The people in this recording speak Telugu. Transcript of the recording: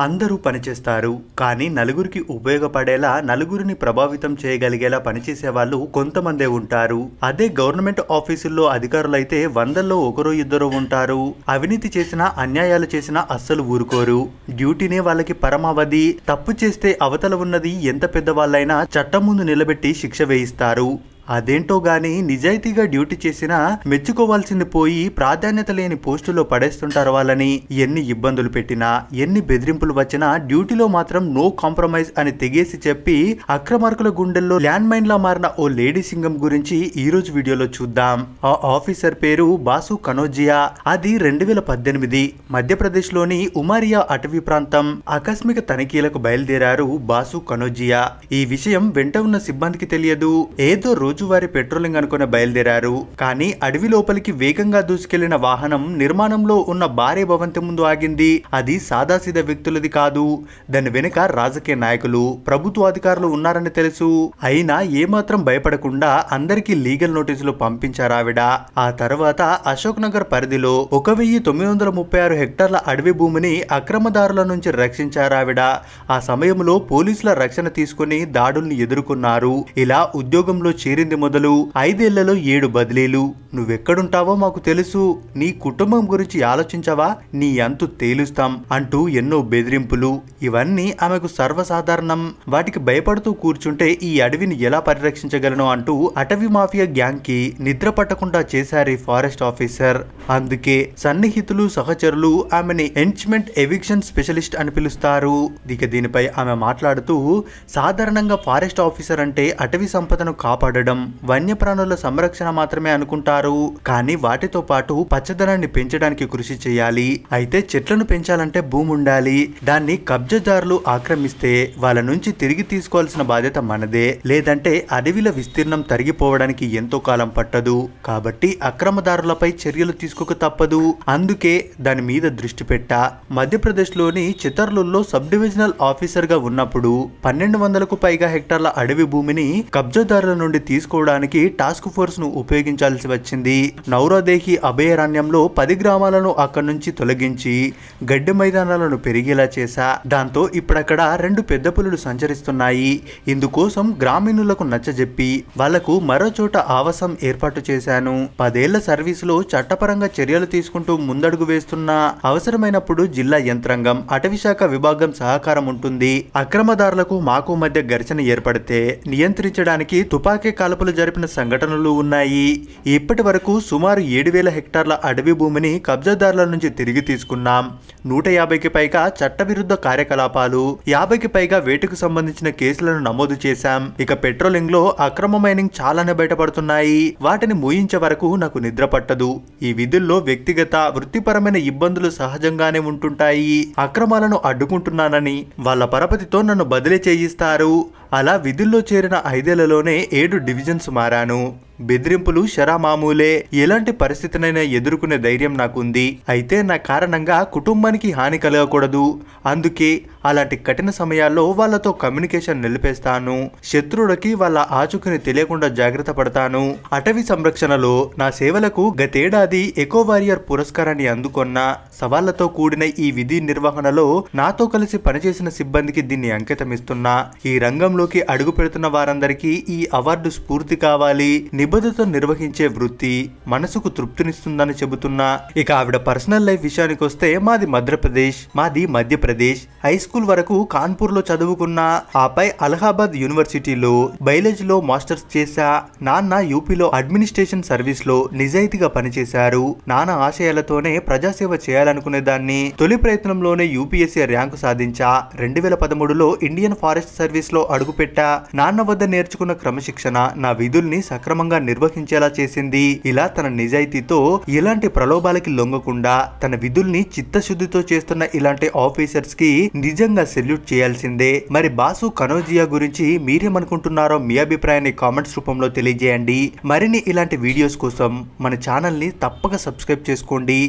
అందరూ పనిచేస్తారు. కానీ నలుగురికి ఉపయోగపడేలా, నలుగురిని ప్రభావితం చేయగలిగేలా పనిచేసే వాళ్ళు కొంతమందే ఉంటారు. అదే గవర్నమెంట్ ఆఫీసుల్లో అధికారులైతే వందల్లో ఒకరో ఇద్దరు ఉంటారు. అవినీతి చేసినా, అన్యాయాలు చేసినా అస్సలు ఊరుకోరు. డ్యూటీనే వాళ్ళకి పరమావధి. తప్పు చేస్తే అవతల ఉన్నది ఎంత పెద్దవాళ్ళైనా చట్టం ముందు నిలబెట్టి శిక్ష వేయిస్తారు. అదేంటో గాని నిజాయితీగా డ్యూటీ చేసినా మెచ్చుకోవాల్సింది పోయి ప్రాధాన్యత లేని పోస్టులో పడేస్తుంటారు వాళ్ళని. ఎన్ని ఇబ్బందులు పెట్టినా, ఎన్ని బెదిరింపులు వచ్చినా డ్యూటీలో మాత్రం నో కాంప్రమైజ్ అని తెగేసి చెప్పి అక్రమార్కుల గుండెల్లో ల్యాండ్ మైన్ లా మారిన ఓ లేడీ సింగం గురించి ఈ రోజు వీడియోలో చూద్దాం. ఆ ఆఫీసర్ పేరు బాసు కనోజియా. అది 2018 మధ్యప్రదేశ్ లోని ఉమారియా అటవీ ప్రాంతం. ఆకస్మిక తనిఖీలకు బయలుదేరారు బాసు కనోజియా. ఈ విషయం వెంట ఉన్న సిబ్బందికి తెలియదు. ఏదో రోజువారీ పెట్రోలింగ్ అనుకుని బయలుదేరారు. కానీ అడవి లోపలికి వేగంగా దూసుకెళ్లిన వాహనం నిర్మాణంలో ఉన్న భారీ భవంతి ముందు ఆగింది. అది సాదాసీదా వ్యక్తులది కాదు. దాని వెనుక రాజకీయ నాయకులు, ప్రభుత్వ అధికారులు ఉన్నారని తెలుసు. అయినా ఏమాత్రం భయపడకుండా అందరికీ లీగల్ నోటీసులు పంపించారు ఆవిడ. ఆ తర్వాత అశోక్ నగర్ పరిధిలో 1936 హెక్టార్ల అడవి భూమిని అక్రమదారుల నుంచి రక్షించారు ఆవిడ. ఆ సమయంలో పోలీసుల రక్షణ తీసుకుని దాడుల్ని ఎదుర్కొన్నారు. ఇలా ఉద్యోగంలో చేరింది మొదలు 5 ఏళ్లలో 7 బదిలీలు. నువ్వెక్కడుంటావో మాకు తెలుసు, నీ కుటుంబం గురించి ఆలోచించవా, నీ అంతు తేలుస్తాం అంటూ ఎన్నో బెదిరింపులు. ఇవన్నీ ఆమెకు సర్వసాధారణం. వాటికి భయపడుతూ కూర్చుంటే ఈ అడవిని ఎలా పరిరక్షించగలను అంటూ అటవీ మాఫియా గ్యాంగ్ కి నిద్ర పట్టకుండా చేశారు ఈ ఫారెస్ట్ ఆఫీసర్. అందుకే సన్నిహితులు, సహచరులు ఆమెని ఎంచ్మెంట్ ఎవిక్షన్ స్పెషలిస్ట్ అని పిలుస్తారు. దీనిపై ఆమె మాట్లాడుతూ, సాధారణంగా ఫారెస్ట్ ఆఫీసర్ అంటే అటవీ సంపదను కాపాడడం, వన్యప్రాణుల సంరక్షణ మాత్రమే అనుకుంటారు. కానీ వాటితో పాటు పచ్చదనాన్ని పెంచడానికి కృషి చేయాలి. అయితే చెట్లను పెంచాలంటే భూమి ఉండాలి. దాన్ని కబ్జాదారులు ఆక్రమిస్తే వాళ్ళ నుంచి తిరిగి తీసుకోవాల్సిన బాధ్యత మనదే. లేదంటే అడవిల విస్తీర్ణం తరిగిపోవడానికి ఎంతో కాలం పట్టదు. కాబట్టి అక్రమదారులపై చర్యలు తీసుకోక తప్పదు. అందుకే దాని మీద దృష్టి పెట్టా. మధ్యప్రదేశ్ లోని చితర్లుల్లో సబ్ డివిజనల్ ఆఫీసర్ గా ఉన్నప్పుడు 1200కు పైగా హెక్టార్ల అడవి భూమిని కబ్జాదారుల నుండి తీసుకోవడానికి టాస్క్ ఫోర్స్ ను ఉపయోగించాల్సి వచ్చింది. నౌరాదేహి అభయారణ్యంలో 10 గ్రామాలను అక్కడి నుంచి తొలగించి గడ్డి మైదానాలను పెరిగేలా చేశా. దాంతో ఇప్పుడక్కడ 2 పెద్ద పులులు సంచరిస్తున్నాయి. ఇందుకోసం గ్రామీణులకు నచ్చజెప్పి వాళ్లకు మరో చోట ఆవాసం ఏర్పాటు చేశాను. 10 ఏళ్ల సర్వీసులో చట్టపరంగా చర్యలు తీసుకుంటూ ముందడుగు వేస్తున్నా. అవసరమైనప్పుడు జిల్లా యంత్రాంగం, అటవీశాఖ విభాగం సహకారం ఉంటుంది. అక్రమదారులకు మాకు మధ్య ఘర్షణ ఏర్పడితే నియంత్రించడానికి తుపాకీ కాల్పులు జరిపిన సంఘటనలు ఉన్నాయి. ఇప్పటి వరకు సుమారు 7,000 హెక్టార్ల అడవి భూమిని కబ్జాదారుల నుంచి తిరిగి తీసుకున్నాం. 150కి పైగా చట్టవిరుద్ధ కార్యకలాపాలు, 50కి పైగా వేటుకు సంబంధించిన కేసులను నమోదు చేశాం. ఇక పెట్రోలింగ్ లో అక్రమ మైనింగ్ చాలానే బయటపడుతున్నాయి. వాటిని మూయించే వరకు నాకు నిద్ర పట్టదు. ఈ విధుల్లో వ్యక్తిగత, వృత్తిపరమైన ఇబ్బందులు సహజంగానే ఉంటుంటాయి. అక్రమాలను అడ్డుకుంటున్నానని వాళ్ళ పరపతితో నన్ను బదిలీ చేయిస్తారు. అలా విధుల్లో చేరిన 5 ఏళ్లలోనే 7 డివిజన్స్ మారాను. బెదిరింపులు శరామామూలే. ఎలాంటి పరిస్థితినైనా ఎదుర్కొనే ధైర్యం నాకుంది. అయితే నా కారణంగా కుటుంబానికి హాని కలగకూడదు. అందుకే అలాంటి కఠిన సమయాల్లో వాళ్ళతో కమ్యూనికేషన్ నిలిపేస్తాను. శత్రువులకి వాళ్ళ ఆచూకీని తెలియకుండా జాగ్రత్త పడతాను. అటవీ సంరక్షణలో నా సేవలకు గతేడాది ఎకో వారియర్ పురస్కారాన్ని అందుకున్న. సవాళ్లతో కూడిన ఈ విధి నిర్వహణలో నాతో కలిసి పనిచేసిన సిబ్బందికి దీన్ని అంకితమిస్తున్నా. ఈ రంగంలోకి అడుగు పెడుతున్న వారందరికీ ఈ అవార్డు స్ఫూర్తి కావాలి. నిబద్ధతతో నిర్వహించే వృత్తి మనసుకు తృప్తినిస్తుందని చెబుతున్నా. ఇక ఆవిడ పర్సనల్ లైఫ్ విషయానికి వస్తే, మాది మధ్యప్రదేశ్. హై స్కూల్ వరకు కాన్పూర్ లో చదువుకున్నా. ఆపై అలహాబాద్ యూనివర్సిటీలో బయాలజీలో మాస్టర్స్ చేశా. నాన్న యూపీలో అడ్మినిస్ట్రేషన్ సర్వీస్ లో నిజాయితీగా పనిచేశారు. నాన్న ఆశయాలతోనే ప్రజాసేవ చేయాలనుకునేదాన్ని. తొలి ప్రయత్నంలోనే యూపీఎస్సీ ర్యాంకు సాధించా. 2013లో ఇండియన్ ఫారెస్ట్ సర్వీస్ లో అడుగుపెట్టా. నాన్న వద్ద నేర్చుకున్న క్రమశిక్షణ నా విధుల్ని సక్రమంగా నిర్వహించేలా చేసింది. ఇలా తన నిజాయితీతో ఎలాంటి ప్రలోభాలకి లొంగకుండా తన విధుల్ని చిత్తశుద్ధితో చేస్తున్న ఇలాంటి ఆఫీసర్స్ కి నిజంగా సెల్యూట్ చేయాల్సిందే. మరి బాసు కనోజియా గురించి మీరేమనుకుంటున్నారో మీ అభిప్రాయాన్ని కామెంట్స్ రూపంలో తెలియజేయండి. మరిన్ని ఇలాంటి వీడియోస్ కోసం మన ఛానల్ ని తప్పక సబ్స్క్రైబ్ చేసుకోండి.